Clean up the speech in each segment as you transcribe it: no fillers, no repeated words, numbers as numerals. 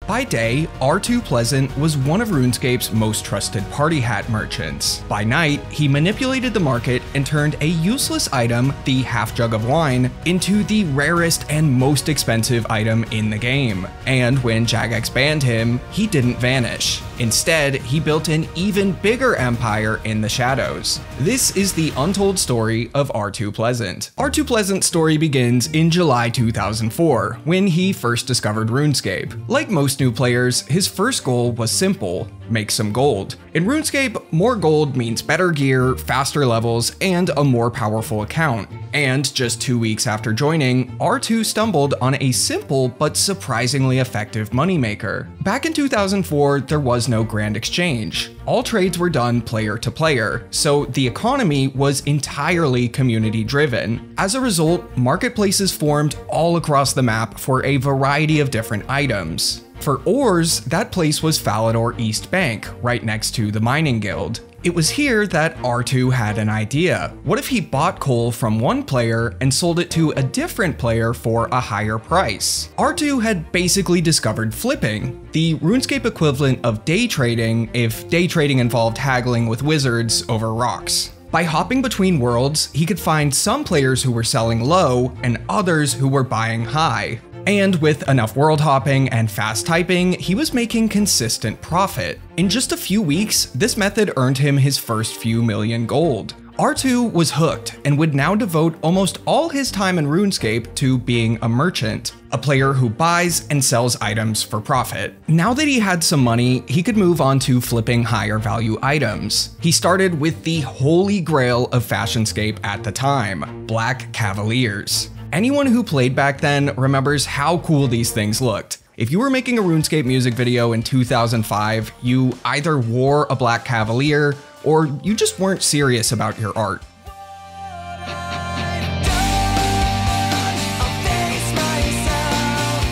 By day, R2 Pleasant was one of RuneScape's most trusted party hat merchants. By night, he manipulated the market and turned a useless item, the half jug of wine, into the rarest and most expensive item in the game. And when Jagex banned him, he didn't vanish. Instead, he built an even bigger empire in the shadows. This is the untold story of R2 Pleasant. R2 Pleasant's story begins in July 2004, when he first discovered RuneScape. Like most new players, his first goal was simple: make some gold. In RuneScape, more gold means better gear, faster levels, and a more powerful account. And just 2 weeks after joining, R2 stumbled on a simple but surprisingly effective moneymaker. Back in 2004, there was no grand exchange. All trades were done player to player, so the economy was entirely community driven. As a result, marketplaces formed all across the map for a variety of different items. For ores, that place was Falador East Bank, right next to the mining guild. It was here that R2 had an idea. What if he bought coal from one player and sold it to a different player for a higher price? R2 had basically discovered flipping, the RuneScape equivalent of day trading if day trading involved haggling with wizards over rocks. By hopping between worlds, he could find some players who were selling low and others who were buying high. And with enough world hopping and fast typing, he was making consistent profit. In just a few weeks, this method earned him his first few million gold. R2 was hooked and would now devote almost all his time in RuneScape to being a merchant, a player who buys and sells items for profit. Now that he had some money, he could move on to flipping higher value items. He started with the holy grail of Fashionscape at the time, Black Cavaliers. Anyone who played back then remembers how cool these things looked. If you were making a RuneScape music video in 2005, you either wore a Black Cavalier or you just weren't serious about your art.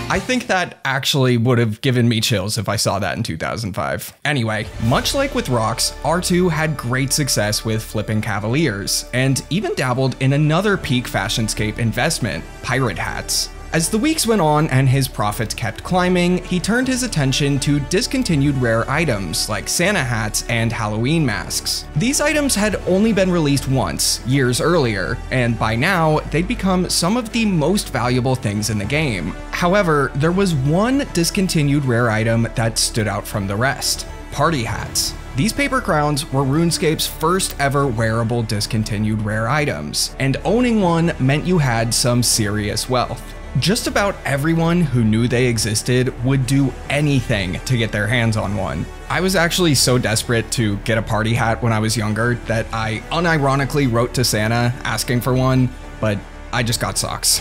I think that actually would have given me chills if I saw that in 2005. Anyway, much like with rocks, R2 had great success with flipping Cavaliers, and even dabbled in another peak Fashionscape investment, pirate hats. As the weeks went on and his profits kept climbing, he turned his attention to discontinued rare items like Santa hats and Halloween masks. These items had only been released once, years earlier, and by now, they'd become some of the most valuable things in the game. However, there was one discontinued rare item that stood out from the rest: party hats. These paper crowns were RuneScape's first ever wearable discontinued rare items, and owning one meant you had some serious wealth. Just about everyone who knew they existed would do anything to get their hands on one. I was actually so desperate to get a party hat when I was younger that I unironically wrote to Santa asking for one, but I just got socks.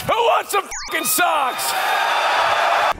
Who wants some fucking socks?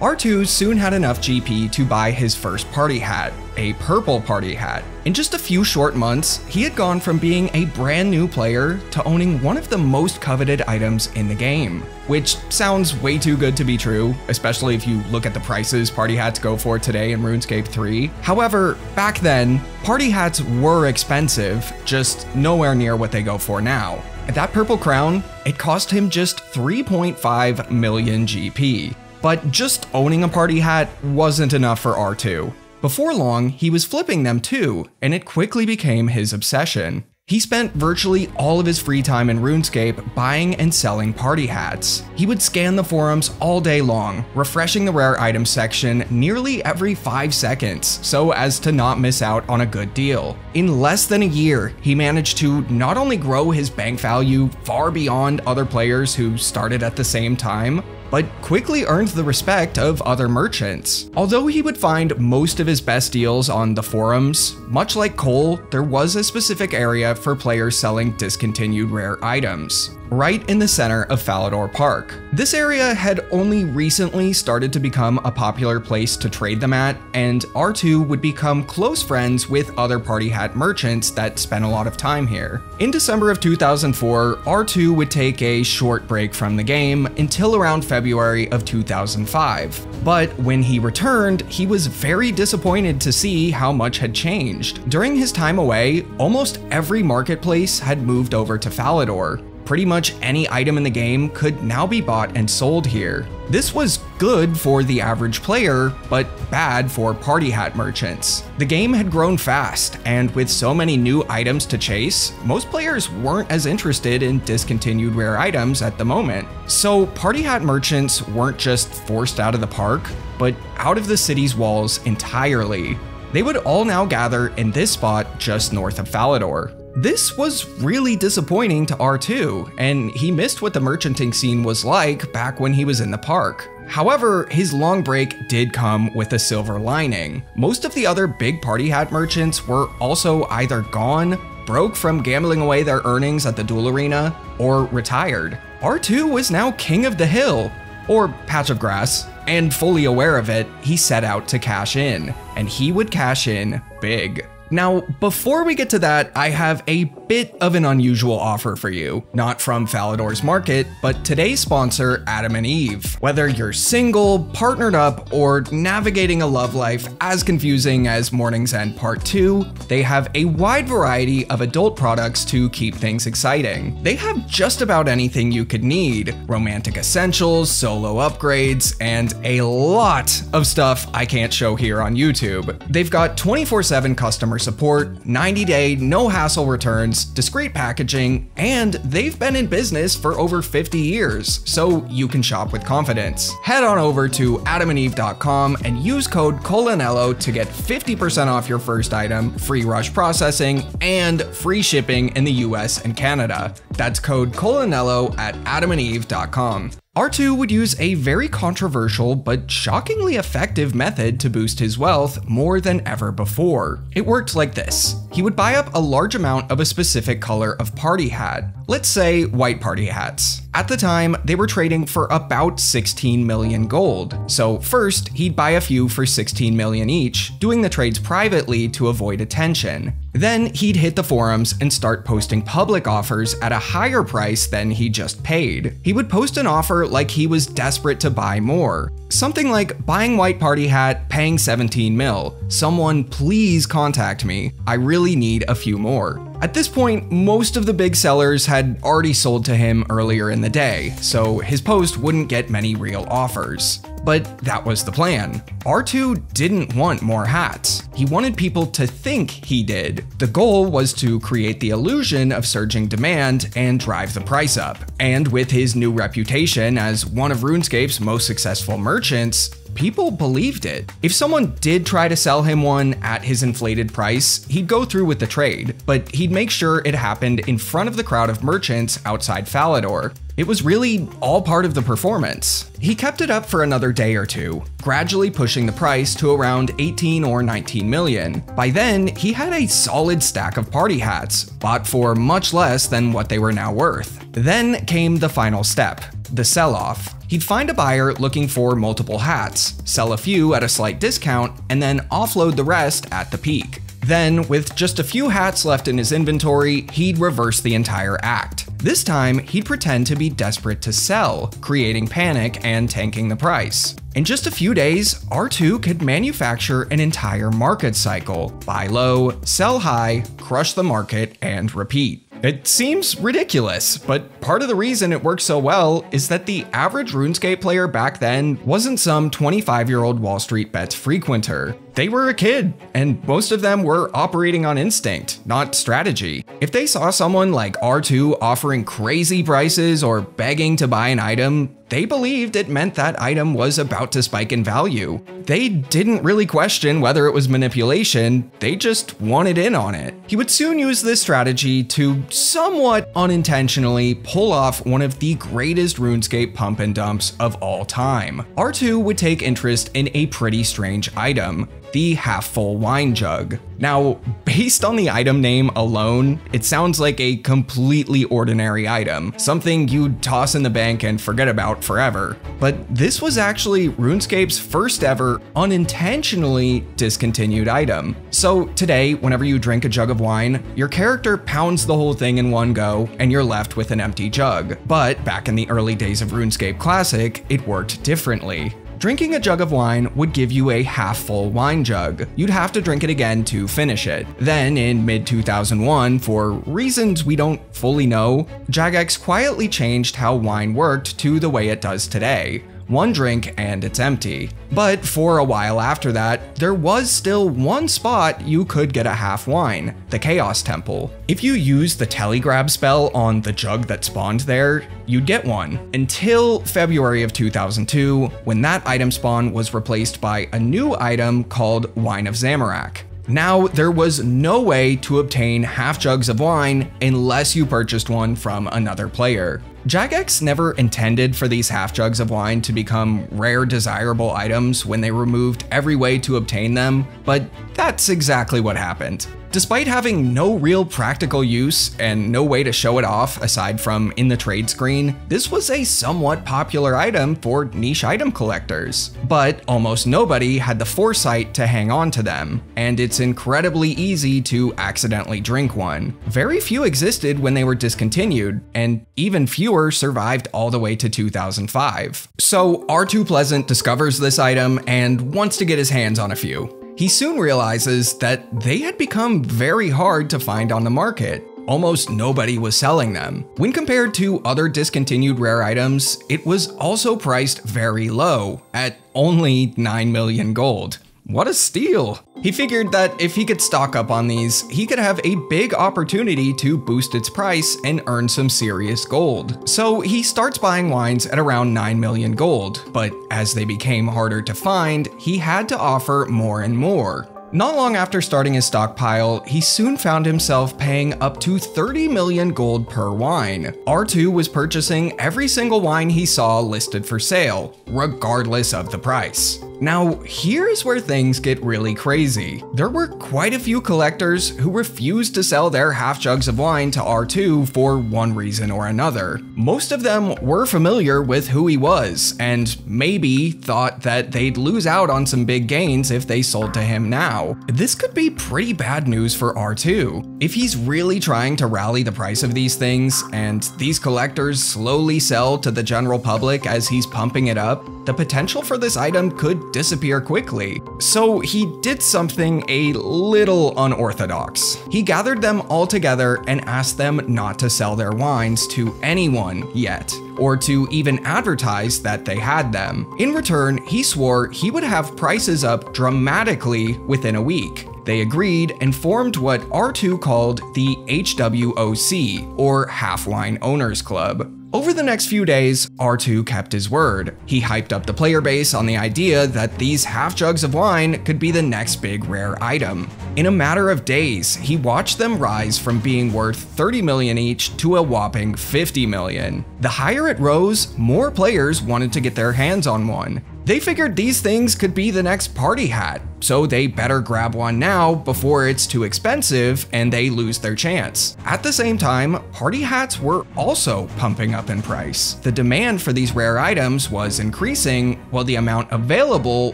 R2 soon had enough GP to buy his first party hat, a purple party hat. In just a few short months, he had gone from being a brand new player to owning one of the most coveted items in the game, which sounds way too good to be true, especially if you look at the prices party hats go for today in RuneScape 3. However, back then, party hats were expensive, just nowhere near what they go for now. That purple crown, it cost him just 3.5 million GP. But just owning a party hat wasn't enough for R2. Before long, he was flipping them too, and it quickly became his obsession. He spent virtually all of his free time in RuneScape buying and selling party hats. He would scan the forums all day long, refreshing the rare items section nearly every 5 seconds so as to not miss out on a good deal. In less than a year, he managed to not only grow his bank value far beyond other players who started at the same time, but quickly earned the respect of other merchants. Although he would find most of his best deals on the forums, much like coal, there was a specific area for players selling discontinued rare items, right in the center of Falador Park. This area had only recently started to become a popular place to trade them at, and R2 would become close friends with other party hat merchants that spent a lot of time here. In December of 2004, R2 would take a short break from the game until around February of 2005. But when he returned, he was very disappointed to see how much had changed. During his time away, almost every marketplace had moved over to Falador. Pretty much any item in the game could now be bought and sold here. This was good for the average player, but bad for party hat merchants. The game had grown fast, and with so many new items to chase, most players weren't as interested in discontinued rare items at the moment. So party hat merchants weren't just forced out of the park, but out of the city's walls entirely. They would all now gather in this spot just north of Falador. This was really disappointing to R2, and he missed what the merchanting scene was like back when he was in the park. However, his long break did come with a silver lining. Most of the other big party hat merchants were also either gone, broke from gambling away their earnings at the duel arena, or retired. R2 was now king of the hill, or patch of grass, and fully aware of it, he set out to cash in, and he would cash in big. Now, before we get to that, I have a bit of an unusual offer for you. Not from Falador's Market, but today's sponsor, Adam and Eve. Whether you're single, partnered up, or navigating a love life as confusing as Morning's End Part 2, they have a wide variety of adult products to keep things exciting. They have just about anything you could need: romantic essentials, solo upgrades, and a lot of stuff I can't show here on YouTube. They've got 24/7 customer support, 90-day, no-hassle returns, discreet packaging, and they've been in business for over 50 years, so you can shop with confidence. Head on over to adamandeve.com and use code Colonello to get 50% off your first item, free rush processing, and free shipping in the US and Canada. That's code Colonello at adamandeve.com. R2 would use a very controversial but shockingly effective method to boost his wealth more than ever before. It worked like this. He would buy up a large amount of a specific color of party hat, let's say white party hats. At the time, they were trading for about 16 million gold. So first, he'd buy a few for 16 million each, doing the trades privately to avoid attention. Then he'd hit the forums and start posting public offers at a higher price than he just paid. He would post an offer like he was desperate to buy more. Something like buying white party hat, paying 17 mil. Someone please contact me. I really need a few more. At this point, most of the big sellers had already sold to him earlier in the day, so his post wouldn't get many real offers. But that was the plan. R2 didn't want more hats. He wanted people to think he did. The goal was to create the illusion of surging demand and drive the price up. And with his new reputation as one of RuneScape's most successful merchants, people believed it. If someone did try to sell him one at his inflated price, he'd go through with the trade, but he'd make sure it happened in front of the crowd of merchants outside Falador. It was really all part of the performance. He kept it up for another day or two, gradually pushing the price to around 18 or 19 million. By then, he had a solid stack of party hats, bought for much less than what they were now worth. Then came the final step, the sell-off. He'd find a buyer looking for multiple hats, sell a few at a slight discount, and then offload the rest at the peak. Then, with just a few hats left in his inventory, he'd reverse the entire act. This time, he'd pretend to be desperate to sell, creating panic and tanking the price. In just a few days, R2 could manufacture an entire market cycle: buy low, sell high, crush the market, and repeat. It seems ridiculous, but part of the reason it worked so well is that the average RuneScape player back then wasn't some 25-year-old Wall Street bets frequenter. They were a kid, and most of them were operating on instinct, not strategy. If they saw someone like R2 offering crazy prices or begging to buy an item, they believed it meant that item was about to spike in value. They didn't really question whether it was manipulation, they just wanted in on it. He would soon use this strategy to somewhat unintentionally pull off one of the greatest RuneScape pump and dumps of all time. R2 would take interest in a pretty strange item: the half-full wine jug. Now, based on the item name alone, it sounds like a completely ordinary item, something you'd toss in the bank and forget about forever. But this was actually RuneScape's first ever unintentionally discontinued item. So today, whenever you drink a jug of wine, your character pounds the whole thing in one go, and you're left with an empty jug. But back in the early days of RuneScape Classic, it worked differently. Drinking a jug of wine would give you a half-full wine jug. You'd have to drink it again to finish it. Then, in mid-2001, for reasons we don't fully know, Jagex quietly changed how wine worked to the way it does today. one drink and it's empty. But for a while after that, there was still one spot you could get a half wine, the Chaos Temple. If you use the telegrab spell on the jug that spawned there, you'd get one, until February of 2002, when that item spawn was replaced by a new item called Wine of Zamorak. Now, there was no way to obtain half jugs of wine unless you purchased one from another player. Jagex never intended for these half jugs of wine to become rare desirable items when they removed every way to obtain them, but that's exactly what happened. Despite having no real practical use and no way to show it off aside from in the trade screen, this was a somewhat popular item for niche item collectors. But almost nobody had the foresight to hang on to them, and it's incredibly easy to accidentally drink one. Very few existed when they were discontinued, and even fewer survived all the way to 2005. So R2 Pleasant discovers this item and wants to get his hands on a few. He soon realizes that they had become very hard to find on the market. Almost nobody was selling them. When compared to other discontinued rare items, it was also priced very low, at only 9 million gold. What a steal! He figured that if he could stock up on these, he could have a big opportunity to boost its price and earn some serious gold. So he starts buying wines at around 9 million gold, but as they became harder to find, he had to offer more and more. Not long after starting his stockpile, he soon found himself paying up to 30 million gold per wine. R2 was purchasing every single wine he saw listed for sale, regardless of the price. Now, here's where things get really crazy. There were quite a few collectors who refused to sell their half jugs of wine to R2 for one reason or another. Most of them were familiar with who he was, and maybe thought that they'd lose out on some big gains if they sold to him now. This could be pretty bad news for R2. If he's really trying to rally the price of these things, and these collectors slowly sell to the general public as he's pumping it up, the potential for this item could disappear quickly. So he did something a little unorthodox. He gathered them all together and asked them not to sell their wines to anyone yet, or to even advertise that they had them. In return, he swore he would have prices up dramatically within a week. They agreed and formed what R2 called the HWOC, or Half Wine Owners Club. Over the next few days, R2 kept his word. He hyped up the player base on the idea that these half jugs of wine could be the next big rare item. In a matter of days, he watched them rise from being worth 30 million each to a whopping 50 million. The higher it rose, more players wanted to get their hands on one. They figured these things could be the next party hat, so they better grab one now before it's too expensive and they lose their chance. At the same time, party hats were also pumping up in price. The demand for these rare items was increasing while the amount available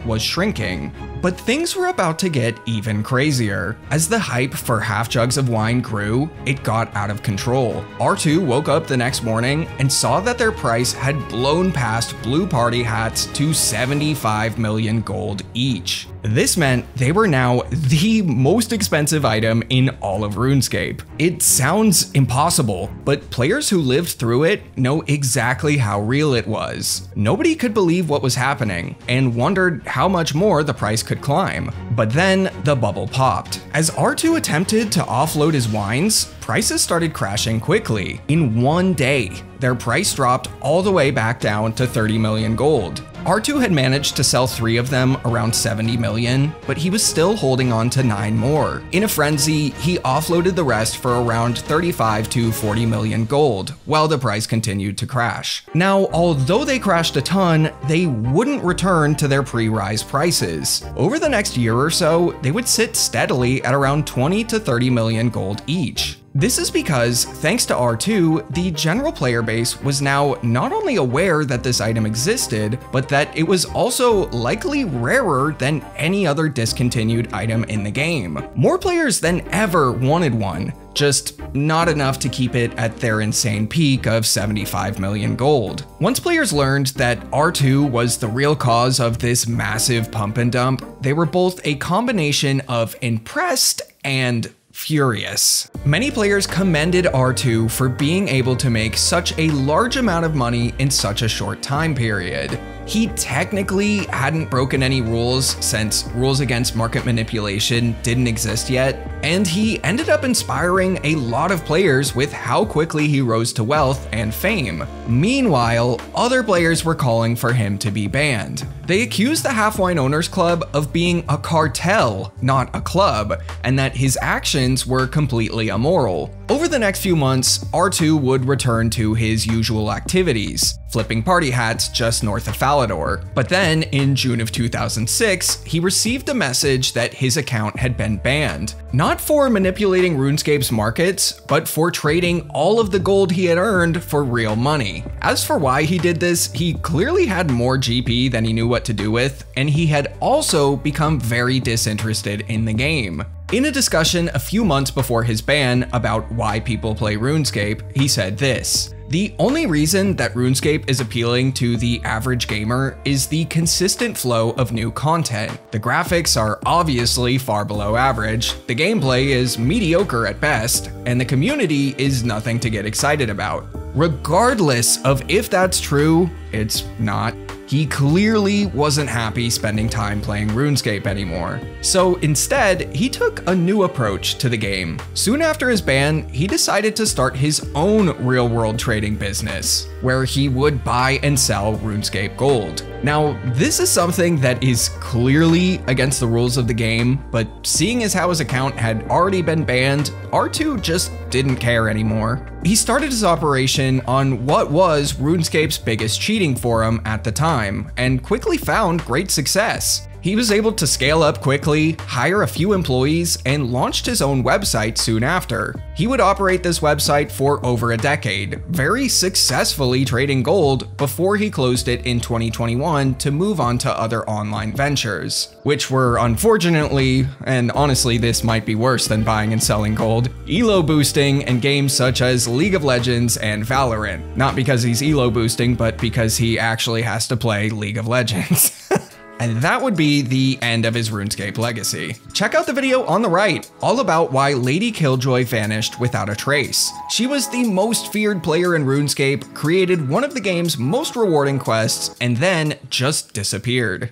was shrinking. But things were about to get even crazier. As the hype for half jugs of wine grew, it got out of control. R2 woke up the next morning and saw that their price had blown past blue party hats to 75 million gold each. This meant they were now the most expensive item in all of RuneScape. It sounds impossible, but players who lived through it know exactly how real it was. Nobody could believe what was happening and wondered how much more the price could climb. But then the bubble popped. As R2 attempted to offload his wines, prices started crashing quickly. In one day, their price dropped all the way back down to 30 million gold. R2 had managed to sell 3 of them around 70 million, but he was still holding on to 9 more. In a frenzy, he offloaded the rest for around 35 to 40 million gold, while the price continued to crash. Now, although they crashed a ton, they wouldn't return to their pre-rise prices. Over the next year or so, they would sit steadily at around 20 to 30 million gold each. This is because, thanks to R2, the general player base was now not only aware that this item existed, but that it was also likely rarer than any other discontinued item in the game. More players than ever wanted one, just not enough to keep it at their insane peak of 75 million gold. Once players learned that R2 was the real cause of this massive pump and dump, they were both a combination of impressed and furious. Many players commended R2 for being able to make such a large amount of money in such a short time period. He technically hadn't broken any rules since rules against market manipulation didn't exist yet, and he ended up inspiring a lot of players with how quickly he rose to wealth and fame. Meanwhile, other players were calling for him to be banned. They accused the Half Wine Owners Club of being a cartel, not a club, and that his actions were completely immoral. Over the next few months, R2 would return to his usual activities, flipping party hats just north of Falador. But then, in June of 2006, he received a message that his account had been banned. Not for manipulating RuneScape's markets, but for trading all of the gold he had earned for real money. As for why he did this, he clearly had more GP than he knew what to do with, and he had also become very disinterested in the game. In a discussion a few months before his ban about why people play RuneScape, he said this: "The only reason that RuneScape is appealing to the average gamer is the consistent flow of new content. The graphics are obviously far below average, the gameplay is mediocre at best, and the community is nothing to get excited about." Regardless of if that's true, it's not. He clearly wasn't happy spending time playing RuneScape anymore. So instead, he took a new approach to the game. Soon after his ban, he decided to start his own real-world trading business, where he would buy and sell RuneScape gold. Now, this is something that is clearly against the rules of the game, but seeing as how his account had already been banned, R2 just didn't care anymore. He started his operation on what was RuneScape's biggest cheating forum at the time, and quickly found great success. He was able to scale up quickly, hire a few employees, and launched his own website soon after. He would operate this website for over a decade, very successfully trading gold before he closed it in 2021 to move on to other online ventures, which were unfortunately, and honestly this might be worse than buying and selling gold, elo boosting and games such as League of Legends and Valorant. Not because he's elo boosting, but because he actually has to play League of Legends. And that would be the end of his RuneScape legacy. Check out the video on the right, all about why Lady Killjoy vanished without a trace. She was the most feared player in RuneScape, created one of the game's most rewarding quests, and then just disappeared.